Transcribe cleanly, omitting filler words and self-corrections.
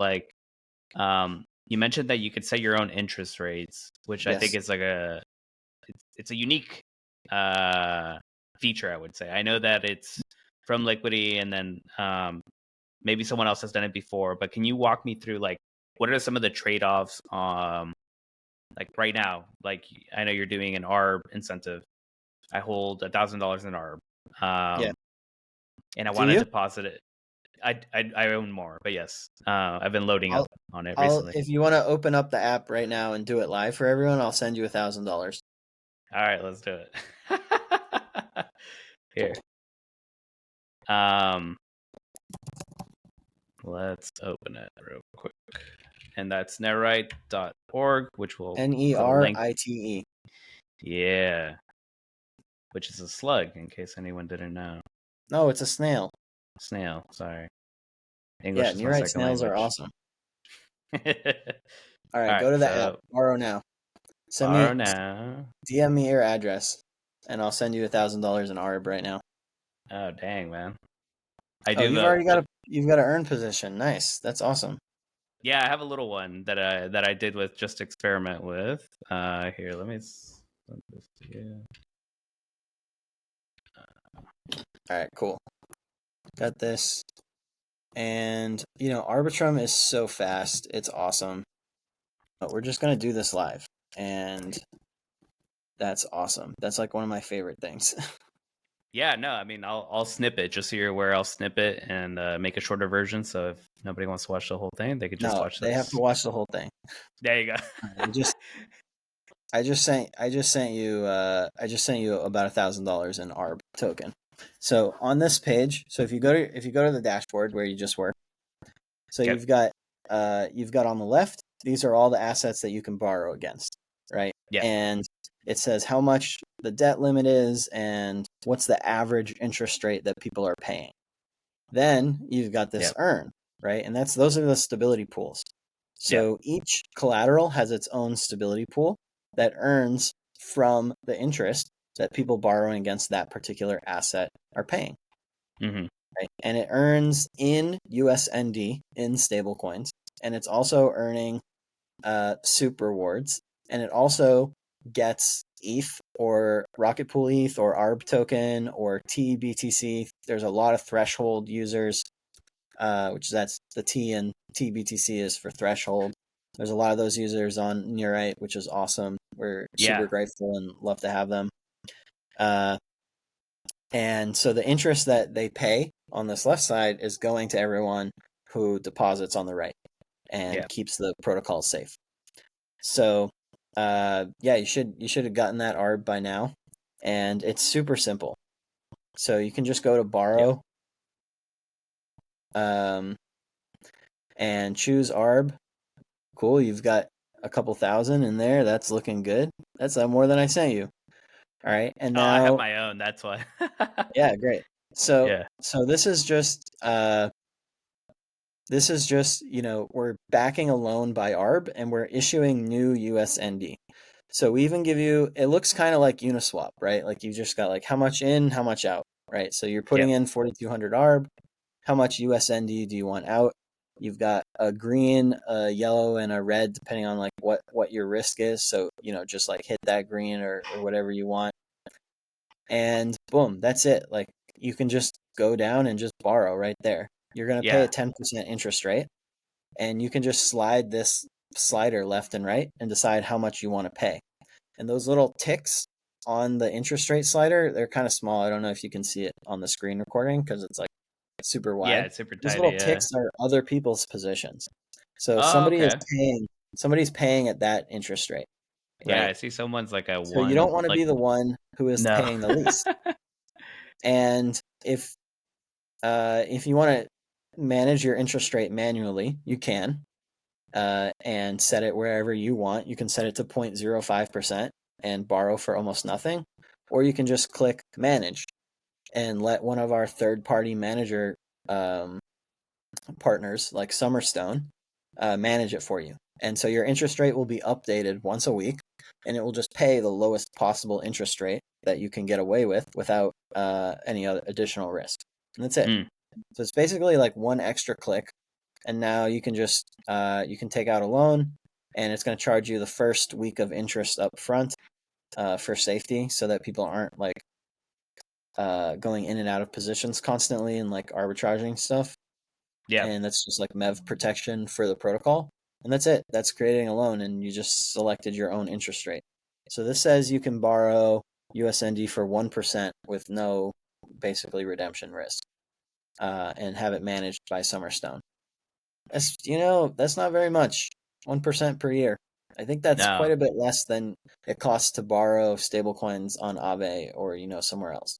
like, you mentioned that you could set your own interest rates, which I think Yes. is like it's a unique feature, I would say. I know that it's from Liquidity, and then maybe someone else has done it before, but can you walk me through like what are some of the trade-offs like right now? Like I know you're doing an ARB incentive. I hold $1,000 in ARB. Yeah. And I Do want to you? deposit it. I own more, but yes. I've been loading up on it I'll recently. if you want to open up the app right now and do it live for everyone, I'll send you $1,000. All right, let's do it. Here. Let's open it real quick. And that's nerite.org, which will put a link. Nerite. Yeah. Which is a slug, in case anyone didn't know. No, it's a snail. Snail, sorry. Yeah, English is my Nerite second snails are language. awesome. All All right, right, go to the app. so Borrow now. borrow now. DM me your address, and I'll send you $1,000 in ARB right now. Oh dang, man! I Oh, do you've the already got a earn position. Nice, that's awesome. yeah. I have a little one that I did with just experiment with. Here, let me send this to you. All right, cool. Got this. And Arbitrum is so fast. It's awesome. But we're just gonna do this live, and that's awesome. That's like one of my favorite things. Yeah, no, I mean I'll snip it just so you're aware. I'll snip it and make a shorter version. So if nobody wants to watch the whole thing, they could just No, watch they have this. to watch the whole thing. There you go. I just sent you about $1,000 in ARB token. So on this page, so if you go to the dashboard where you just were, so Okay. you've got on the left, these are all the assets that you can borrow against, right? Yeah. And it says how much the debt limit is and what's the average interest rate that people are paying. Then you've got this earn, right? And those are the stability pools. So each collateral has its own stability pool that earns from the interest that people borrowing against that particular asset are paying. Mm-hmm. Right? And it earns in USND, in stablecoins, and it's also earning SUP rewards, and it also gets ETH or Rocket Pool ETH or ARB token or TBTC. There's a lot of threshold users, that's the T and TBTC is for threshold. There's a lot of those users on Nerite, which is awesome. We're super grateful and love to have them. And so the interest that they pay on this left side is going to everyone who deposits on the right and keeps the protocol safe. So you should have gotten that ARB by now, and it's super simple. So you can just go to borrow, and choose ARB. Cool, you've got a couple thousand in there. That's looking good. That's more than I sent you. All right, and now I have my own. That's why. Yeah, great. So this is just we're backing a loan by ARB and we're issuing new USND. So we even give you, it looks kind of like Uniswap, right? Like you just got like how much in, how much out, right? So you're putting in 4,200 ARB. How much USND do you want out? You've got a green, a yellow, and a red, depending on like what your risk is. So, just like hit that green or whatever you want. And boom, that's it. Like you can just go down and just borrow right there. You're going to pay a 10% interest rate, and you can just slide this slider left and right and decide how much you want to pay. And those little ticks on the interest rate slider, they're kind of small. I don't know if you can see it on the screen recording because it's like super wide. Yeah, it's super tiny. These little ticks are other people's positions. So somebody's paying at that interest rate. Right? Yeah, I see someone's like a one. So you don't want to be the one who is paying the least. And if you want to manage your interest rate manually, you can, and set it wherever you want. You can set it to 0.05% and borrow for almost nothing, or you can just click manage and let one of our third-party manager partners like Summerstone manage it for you. And so your interest rate will be updated once a week, and it will just pay the lowest possible interest rate that you can get away with without any other additional risk. And that's it. So it's basically like one extra click and now you can just you can take out a loan, and it's going to charge you the first week of interest up front for safety, so that people aren't like going in and out of positions constantly and like arbitraging stuff. Yeah. And that's just like MEV protection for the protocol. And that's it. That's creating a loan, and you just selected your own interest rate. So this says you can borrow USND for 1% with no basically redemption risk, and have it managed by Summerstone. That's that's not very much. 1% per year. I think that's No. quite a bit less than it costs to borrow stablecoins on Aave or somewhere else.